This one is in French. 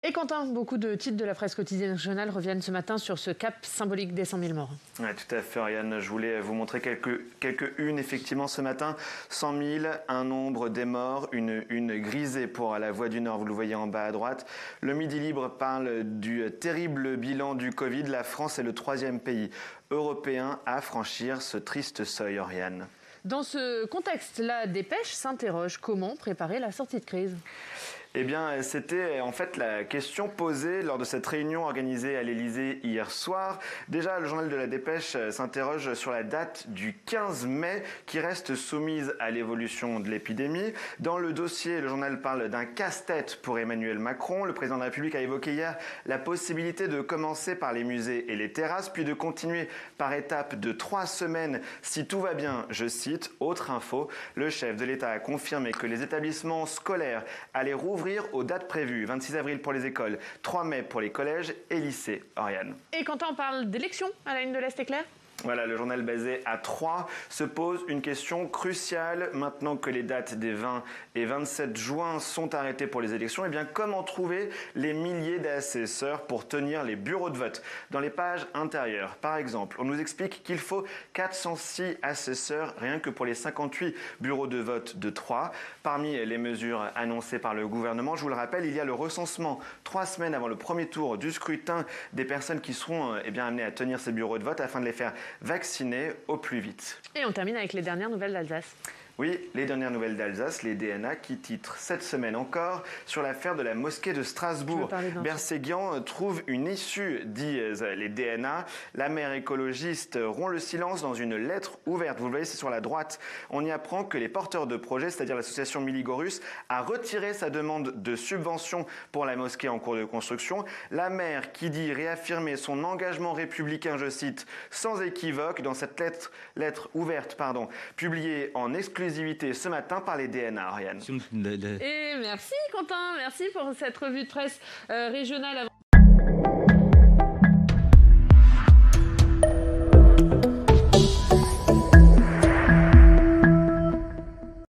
Et Quentin, beaucoup de titres de la presse quotidienne régionale reviennent ce matin sur ce cap symbolique des 100 000 morts. Oui, tout à fait, Ariane. Je voulais vous montrer quelques unes, effectivement, ce matin. 100 000, un nombre des morts, une grisée pour la Voix du Nord, vous le voyez en bas à droite. Le Midi Libre parle du terrible bilan du Covid. La France est le 3e pays européen à franchir ce triste seuil, Ariane. Dans ce contexte, la Dépêche s'interroge comment préparer la sortie de crise. Eh bien, c'était en fait la question posée lors de cette réunion organisée à l'Élysée hier soir. Déjà, le journal de la Dépêche s'interroge sur la date du 15 mai qui reste soumise à l'évolution de l'épidémie. Dans le dossier, le journal parle d'un casse-tête pour Emmanuel Macron. Le président de la République a évoqué hier la possibilité de commencer par les musées et les terrasses, puis de continuer par étapes de 3 semaines si tout va bien, je cite. Autre info, le chef de l'État a confirmé que les établissements scolaires allaient rouvrir aux dates prévues, 26 avril pour les écoles, 3 mai pour les collèges et lycées. Ariane. Et quand on parle d'élections à la une de l'Est éclair ? Voilà, le journal basé à Troyes se pose une question cruciale. Maintenant que les dates des 20 et 27 juin sont arrêtées pour les élections, eh bien, comment trouver les milliers d'assesseurs pour tenir les bureaux de vote dans les pages intérieures? Par exemple, on nous explique qu'il faut 406 assesseurs rien que pour les 58 bureaux de vote de Troyes. Parmi les mesures annoncées par le gouvernement, je vous le rappelle, il y a le recensement 3 semaines avant le premier tour du scrutin des personnes qui seront amenées à tenir ces bureaux de vote afin de les faire vacciner au plus vite. Et on termine avec les dernières nouvelles d'Alsace. Oui, les dernières nouvelles d'Alsace, les DNA qui titrent cette semaine encore sur l'affaire de la mosquée de Strasbourg. Berséguian trouve une issue, disent les DNA. La maire écologiste rompt le silence dans une lettre ouverte. Vous le voyez, c'est sur la droite. On y apprend que les porteurs de projet, c'est-à-dire l'association Miligorus, a retiré sa demande de subvention pour la mosquée en cours de construction. La maire qui dit réaffirmer son engagement républicain, je cite, sans équivoque, dans cette lettre ouverte, publiée en exclusivité ce matin par les DNA, Ariane. Et merci Quentin, merci pour cette revue de presse régionale.